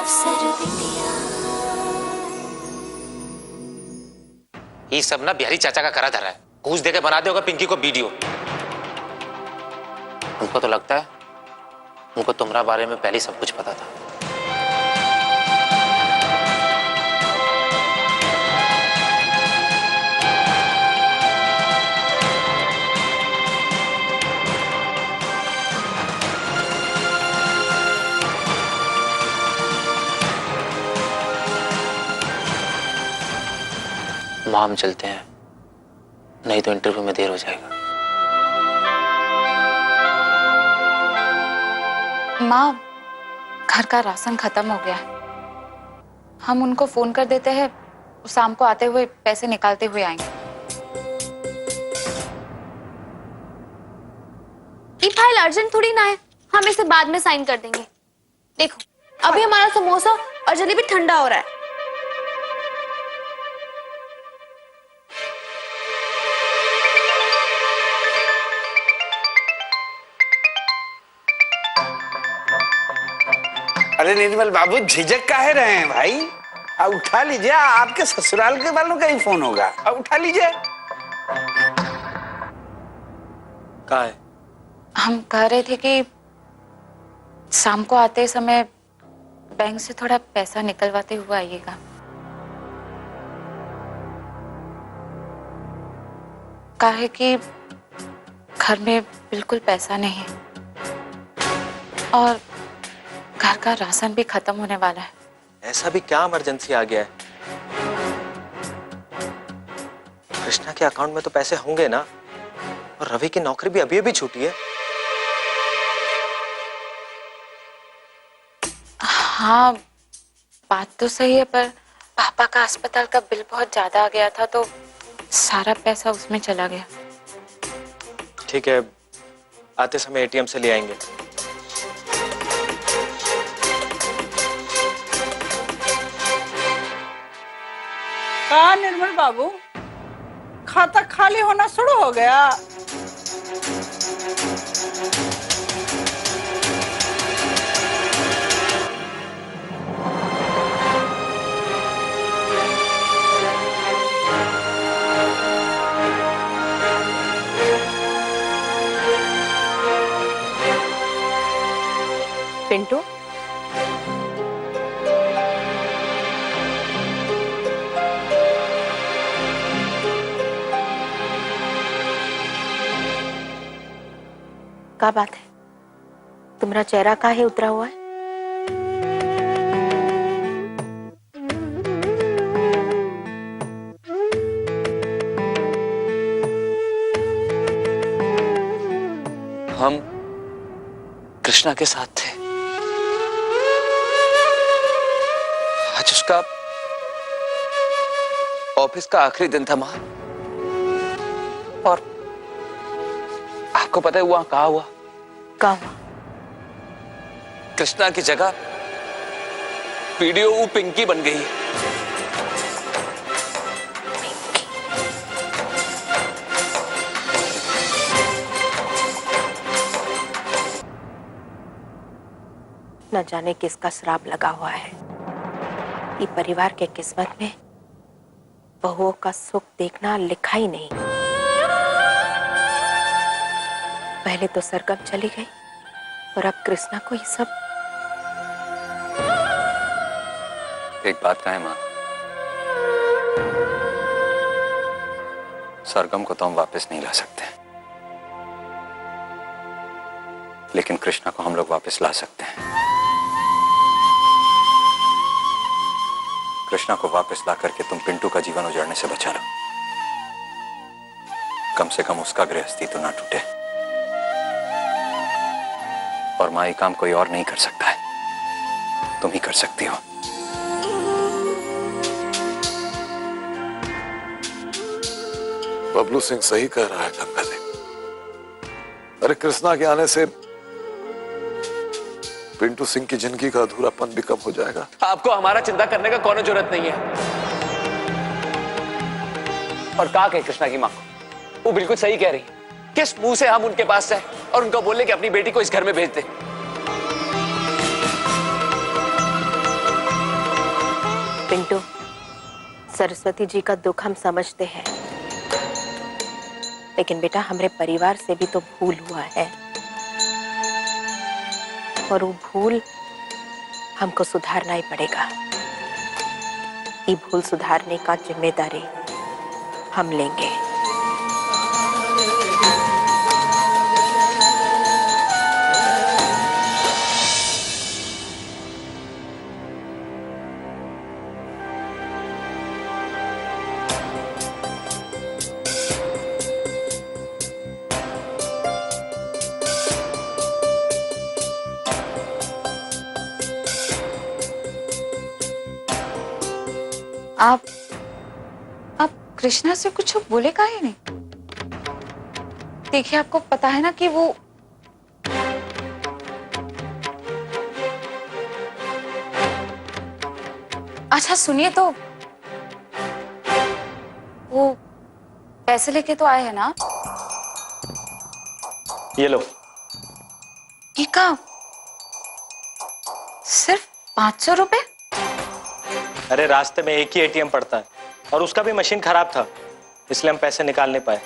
ये सब ना बिहारी चाचा का करा धरा है। घूस देके बना दे होगा पिंकी को वीडियो। उनको तो लगता है उनको तुम्हारा बारे में पहले सब कुछ पता था। मां हम चलते हैं, नहीं तो इंटरव्यू में देर हो जाएगा। माँ, घर का राशन खत्म हो गया है। हम उनको फोन कर देते हैं, शाम को आते हुए पैसे निकालते हुए आएंगे। ये फाइल अर्जेंट थोड़ी ना है, हम इसे बाद में साइन कर देंगे। देखो अभी हमारा समोसा और जलेबी ठंडा हो रहा है। अरे निर्मल बाबू झिझक काहे रहे हैं भाई? अब उठा लीजिए, आपके ससुराल के वालों का ही फोन होगा। अब उठा लीजिए। कहाँ है? हम कह रहे थे कि शाम को आते समय बैंक से थोड़ा पैसा निकलवाते हुए आइएगा। काहे कि घर में बिल्कुल पैसा नहीं है और घर का राशन भी खत्म होने वाला है। ऐसा भी क्या इमरजेंसी आ गया है? कृष्णा के अकाउंट में तो पैसे होंगे ना, और रवि की नौकरी भी अभी अभी छूटी है। हाँ बात तो सही है, पर पापा का अस्पताल का बिल बहुत ज्यादा आ गया था तो सारा पैसा उसमें चला गया। ठीक है, आते समय एटीएम से ले आएंगे। कहा निर्मल बाबू, खाता खाली होना शुरू हो गया? पिंटू, क्या बात है? तुम्हारा चेहरा काहे उतरा हुआ है? हम कृष्णा के साथ थे। आज उसका ऑफिस का आखिरी दिन था मां, और आपको पता है वहां कहा हुआ? क्या हुआ? कृष्णा की जगह वीडियो पिंकी बन गई है। न जाने किसका श्राप लगा हुआ है। ये परिवार के किस्मत में बहुओं का सुख देखना लिखा ही नहीं। पहले तो सरगम चली गई और अब कृष्णा को ये सब। एक बात कहें मां, सरगम को तो हम वापस नहीं ला सकते, लेकिन कृष्णा को हम लोग वापस ला सकते हैं। कृष्णा को वापस ला करके तुम पिंटू का जीवन उजाड़ने से बचा लो। कम से कम उसका गृहस्थी तो ना टूटे। और मां, ये काम कोई और नहीं कर सकता है, तुम ही कर सकती हो। बबलू सिंह सही कह रहा है गंगा देवी। अरे कृष्णा के आने से पिंटू सिंह की जिंदगी का अधूरापन भी कम हो जाएगा। आपको हमारा चिंता करने का कोई जरूरत नहीं है। और कहा कहे कृष्णा की मां को, वो बिल्कुल सही कह रही है। किस मुंह से हम उनके पास जाए और उनको बोले कि अपनी बेटी को इस घर में भेज दे? पिंटू, सरस्वती जी का दुख हम समझते हैं, लेकिन बेटा हमारे परिवार से भी तो भूल हुआ है और वो भूल हमको सुधारना ही पड़ेगा। ये भूल सुधारने का जिम्मेदारी हम लेंगे। आप कृष्णा से कुछ बोले काहे नहीं? देखिए आपको पता है ना कि वो अच्छा सुनिए तो, वो पैसे लेके तो आए हैं ना? ये लो। ये का सिर्फ 500 रुपए? अरे रास्ते में एक ही एटीएम पड़ता है और उसका भी मशीन खराब था, इसलिए हम पैसे निकाल नहीं पाए।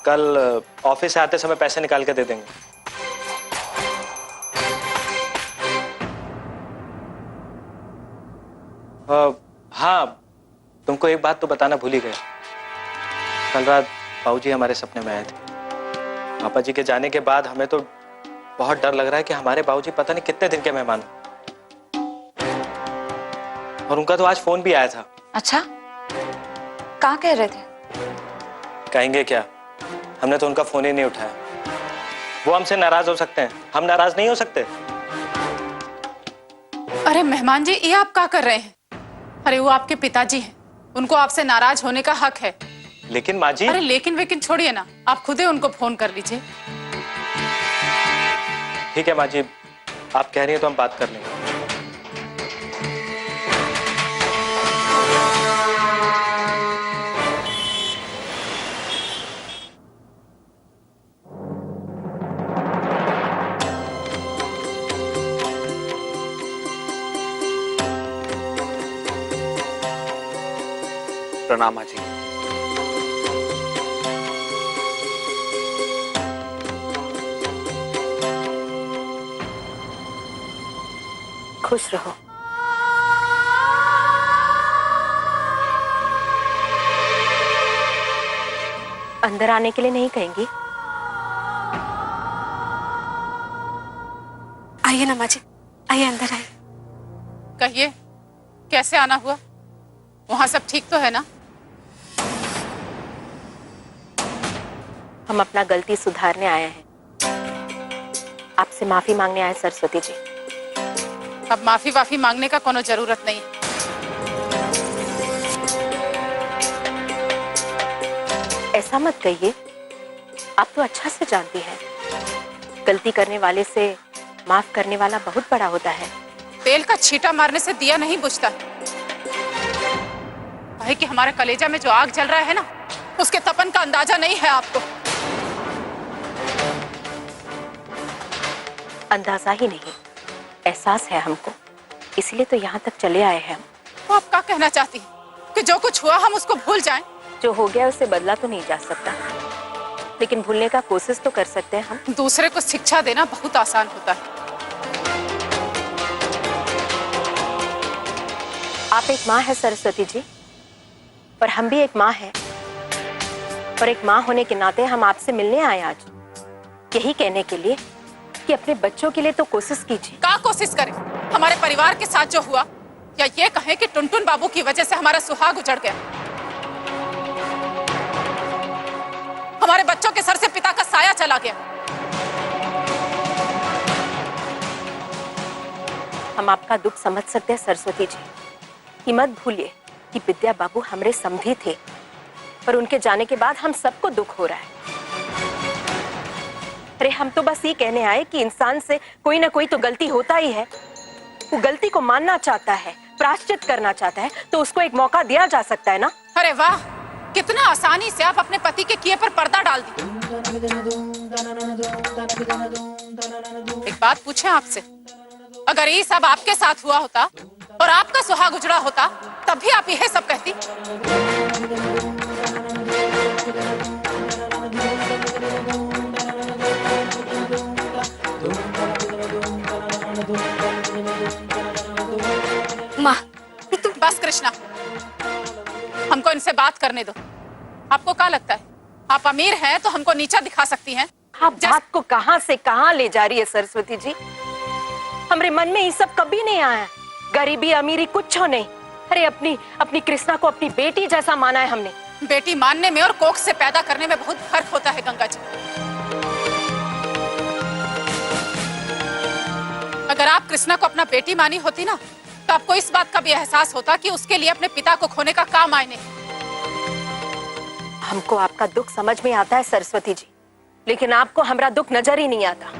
कल ऑफिस से आते समय पैसे निकाल के दे देंगे। हाँ, तुमको एक बात तो बताना भूल ही गया। कल रात बाबूजी हमारे सपने में आए थे। पापा जी के जाने के बाद हमें तो बहुत डर लग रहा है कि हमारे बाबूजी पता नहीं कितने दिन के मेहमान हैं। और उनका तो आज फोन भी आया था। अच्छा, कहाँ कह रहे थे? कहेंगे क्या, हमने तो उनका फोन ही नहीं उठाया। वो हमसे नाराज हो सकते हैं, हम नाराज नहीं हो सकते। अरे मेहमान जी, ये आप क्या कर रहे हैं? अरे वो आपके पिताजी हैं, उनको आपसे नाराज होने का हक है। लेकिन माँ जी। अरे लेकिन छोड़िए ना, आप खुद ही उनको फोन कर लीजिए। ठीक है माँ जी, आप कह रही हैं तो हम बात कर लेंगे। प्रणाम माँ जी। खुश रहो। अंदर आने के लिए नहीं कहेंगी? आइए ना माँ जी, आइए अंदर आइए। कहिए, कैसे आना हुआ? वहां सब ठीक तो है ना? हम अपना गलती सुधारने आए हैं, आपसे माफी मांगने आए सरस्वती जी। अब माफी वाफी मांगने का कोनो जरूरत नहीं। ऐसा मत कहिए, आप तो अच्छा से जानती हैं, गलती करने वाले से माफ करने वाला बहुत बड़ा होता है। तेल का छींटा मारने से दिया नहीं बुझता है कि हमारे कलेजा में जो आग जल रहा है ना, उसके तपन का अंदाजा नहीं है आपको। अंदाजा ही नहीं, एहसास है हमको, इसलिए तो यहाँ तक चले आए हैं हम। तो आप क्या कहना चाहती हैं? कि जो कुछ हुआ हम उसको भूल जाएं? जो हो गया उसे बदला तो नहीं जा सकता, लेकिन भूलने का कोशिश तो कर सकते हैं हम। दूसरे को शिक्षा देना बहुत आसान होता है। आप एक माँ है सरस्वती जी, और हम भी एक माँ है, और एक माँ होने के नाते हम आपसे मिलने आए आज, यही कहने के लिए कि अपने बच्चों के लिए तो कोशिश कीजिए। क्या कोशिश करें? हमारे परिवार के साथ जो हुआ, या ये कहें कि टुनटुन बाबू की वजह से हमारा सुहाग उजड़ गया। हमारे बच्चों के सर से पिता का साया चला गया। हम आपका दुख समझ सकते हैं सरस्वती जी, कि मत भूलिए कि विद्या बाबू हमारे समधी थे, पर उनके जाने के बाद हम सबको दुख हो रहा है। अरे हम तो बस ये कहने आए कि इंसान से कोई ना कोई तो गलती होता ही है। वो गलती को मानना चाहता है, प्रायश्चित करना चाहता है, तो उसको एक मौका दिया जा सकता है ना। अरे वाह, कितना आसानी से आप अपने पति के किए पर पर्दा डाल दी। एक बात पूछें आपसे, अगर ये सब आपके साथ हुआ होता और आपका सुहाग उजड़ा होता तब भी आप यह सब कहती। माँ, बस कृष्णा, हमको इनसे बात करने दो। आपको क्या लगता है आप अमीर हैं तो हमको नीचा दिखा सकती हैं? आप बात को कहां से कहां ले जा रही है सरस्वती जी? हमारे मन में ये सब कभी नहीं आया। गरीबी अमीरी कुछ हो नहीं। अरे अपनी कृष्णा को अपनी बेटी जैसा माना है हमने। बेटी मानने में और कोख से पैदा करने में बहुत फर्क होता है गंगा जी। अगर आप कृष्णा को अपना बेटी मानी होती ना तो आपको इस बात का भी एहसास होता कि उसके लिए अपने पिता को खोने का क्या मायने है। हमको आपका दुख समझ में आता है सरस्वती जी, लेकिन आपको हमारा दुख नजर ही नहीं आता।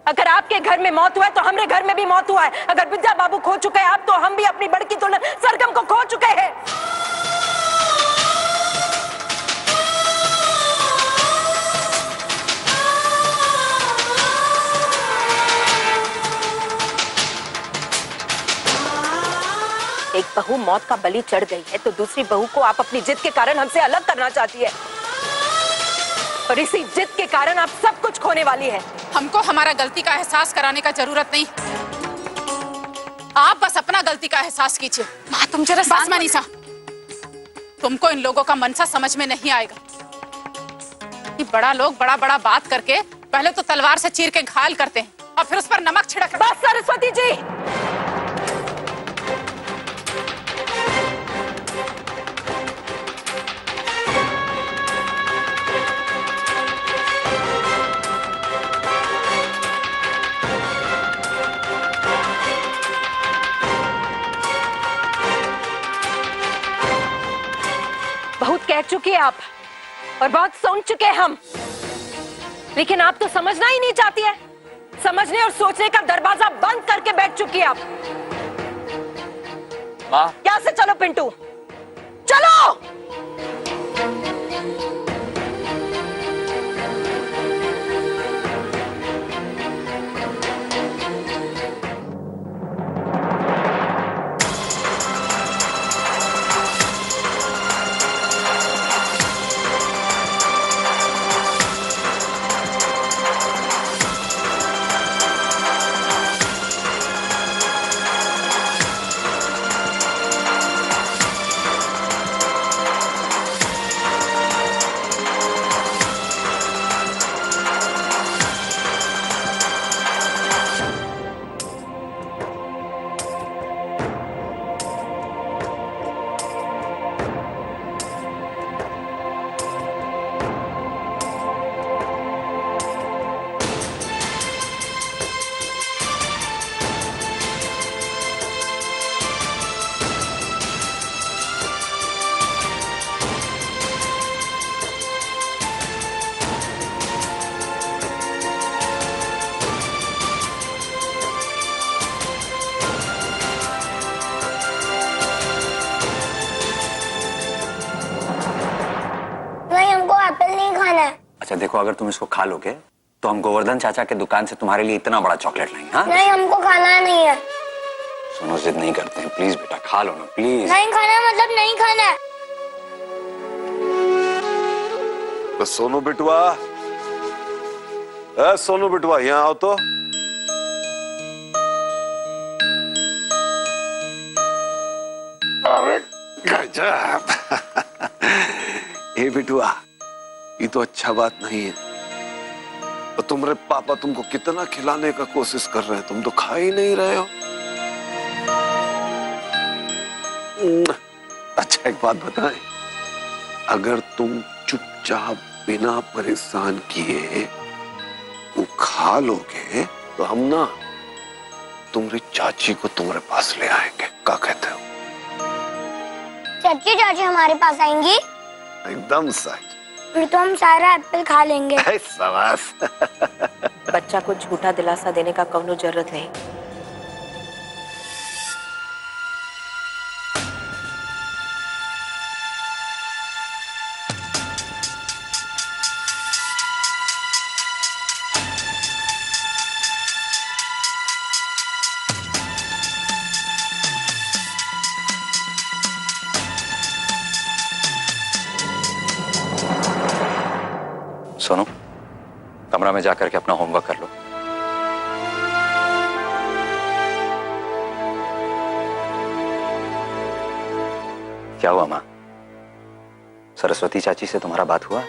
अगर आपके घर में मौत हुआ है तो हमारे घर में भी मौत हुआ है। अगर विद्या बाबू खो चुके हैं आप तो हम भी अपनी बड़की दुल्हन सरगम को खो चुके हैं। एक बहू मौत का बलि चढ़ गई है तो दूसरी बहू को आप अपनी जिद के कारण हमसे अलग करना चाहती है, और इसी जिद के कारण आप सब कुछ खोने वाली है। हमको हमारा गलती का एहसास कराने का जरूरत नहीं, आप बस अपना गलती का एहसास कीजिए। माँ तुम जरा बस मनीषा, तुमको इन लोगों का मनसा समझ में नहीं आएगा कि बड़ा लोग बड़ा बड़ा बात करके पहले तो तलवार से चीर के घायल करते हैं और फिर उस पर नमक छिड़क। बस सरस्वती जी, बहुत कह चुके आप और बहुत सुन चुके हम, लेकिन आप तो समझना ही नहीं चाहती है। समझने और सोचने का दरवाजा बंद करके बैठ चुकी है आप। माँ, यहाँ से चलो पिंटू, चलो। अच्छा देखो, अगर तुम इसको खा लोगे तो हम गोवर्धन चाचा के दुकान से तुम्हारे लिए इतना बड़ा चॉकलेट लाएंगे। हाँ नहीं, हमको खाना नहीं है। सुनो, जिद नहीं करते हैं, प्लीज बेटा खा लो ना प्लीज। नहीं खाना मतलब नहीं खाना है। तो सोनू बिटवा, सोनू बिटवा यहाँ आओ तो। अरे गजब। ए बिटवा, ये तो अच्छा बात नहीं है। तो तुम्हारे पापा तुमको कितना खिलाने का कोशिश कर रहे हैं, तुम तो खा ही नहीं रहे हो। अच्छा एक बात बताएं, अगर तुम चुपचाप बिना परेशान किए वो खा लोगे तो हम ना तुम्हारी चाची को तुम्हारे पास ले आएंगे। क्या कहते हो? चाची चाची हमारे पास आएंगी? एकदम सच। फिर तो हम सारा एप्पल खा लेंगे। शाबाश। बच्चा को झूठा दिलासा देने का कोनो जरूरत नहीं। सोनू, कमरा में जाकर के अपना होमवर्क कर लो। क्या हुआ माँ? सरस्वती चाची से तुम्हारा बात हुआ?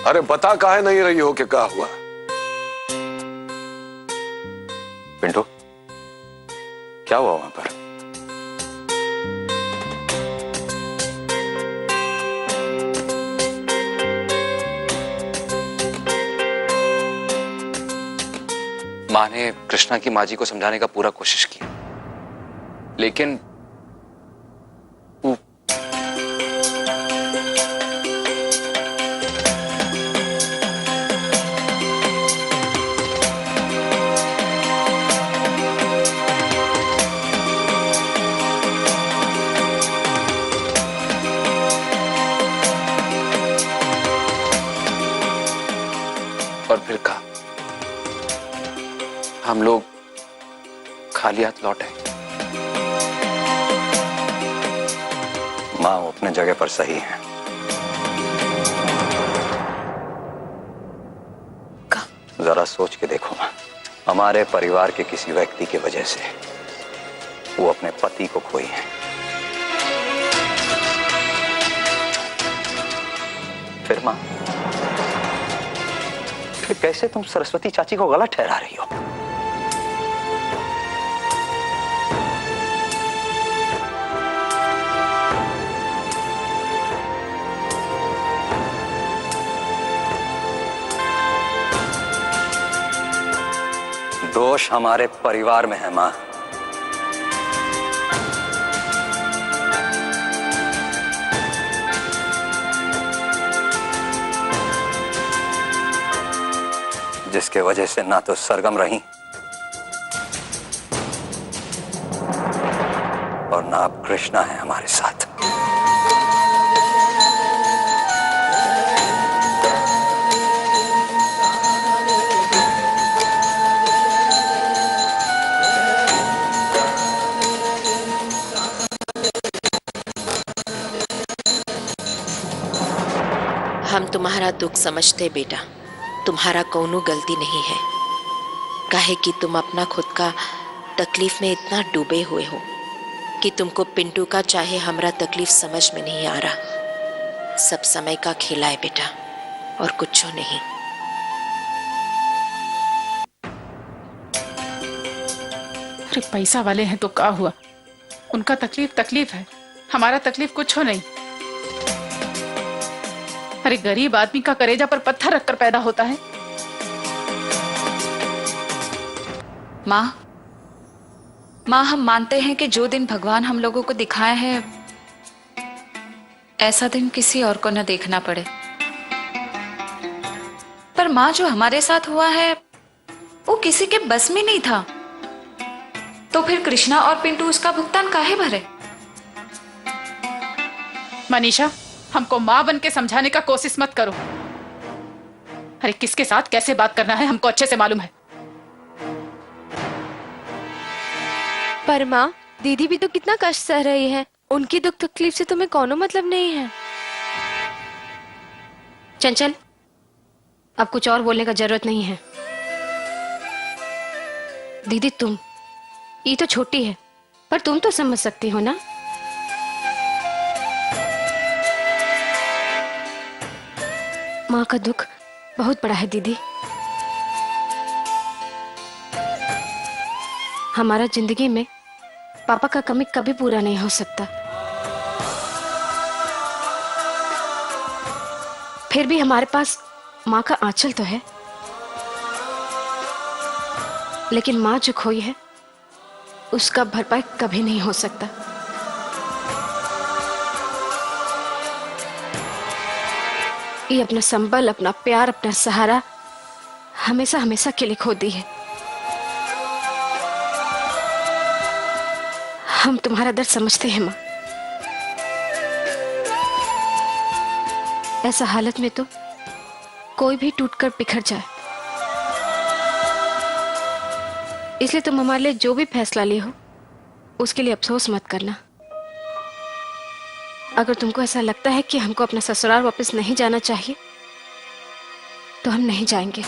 अरे बता काहे नहीं रही हो कि क्या हुआ? पिंटू, क्या हुआ वहां पर? माँ ने कृष्णा की माँ जी को समझाने का पूरा कोशिश की, लेकिन वो और फिर कहा हम लोग खाली हाथ लौटे। माँ वो अपने जगह पर सही है। जरा सोच के देखो माँ, हमारे परिवार के किसी व्यक्ति की वजह से वो अपने पति को खोई है। फिर माँ, फिर कैसे तुम सरस्वती चाची को गलत ठहरा रही हो? दोष हमारे परिवार में है मां। जिसके वजह से ना तो सरगम रही और ना अब कृष्णा है हमारे साथ। हम तुम्हारा दुख समझते बेटा, तुम्हारा कौनो गलती नहीं है। काहे कि तुम अपना खुद का तकलीफ में इतना डूबे हुए हो कि तुमको पिंटू का चाहे हमरा तकलीफ समझ में नहीं आ रहा। सब समय का खेला है बेटा, और कुछ नहीं। अरे पैसा वाले हैं तो क्या हुआ, उनका तकलीफ है, हमारा तकलीफ कुछ हो नहीं। अरे गरीब आदमी का कलेजा पर पत्थर रखकर पैदा होता है। माँ हम मानते हैं कि जो दिन भगवान हम लोगों को दिखाए हैं, ऐसा दिन किसी और को न देखना पड़े। पर माँ, जो हमारे साथ हुआ है वो किसी के बस में नहीं था, तो फिर कृष्णा और पिंटू उसका भुगतान काहे भरे? मनीषा, हमको माँ बन के समझाने का कोशिश मत करो। अरे किसके साथ कैसे बात करना है हमको अच्छे से मालूम है। पर माँ, दीदी भी तो कितना कष्ट सह रही है, उनकी दुख तकलीफ से तुम्हें कोनो मतलब नहीं है। चंचल, अब कुछ और बोलने का जरूरत नहीं है। दीदी तुम, ये तो छोटी है पर तुम तो समझ सकती हो ना। माँ का दुख बहुत बड़ा है दीदी। हमारा जिंदगी में पापा का कमी कभी पूरा नहीं हो सकता। फिर भी हमारे पास माँ का आंचल तो है, लेकिन माँ जो खोई है उसका भरपाई कभी नहीं हो सकता। ये अपना संबल, अपना प्यार, अपना सहारा हमेशा हमेशा के लिए खो दी है। हम तुम्हारा दर्द समझते हैं माँ। ऐसा हालत में तो कोई भी टूटकर बिखर जाए, इसलिए तुम हमारे लिए जो भी फैसला लिए हो उसके लिए अफसोस मत करना। अगर तुमको ऐसा लगता है कि हमको अपना ससुराल वापस नहीं जाना चाहिए तो हम नहीं जाएंगे।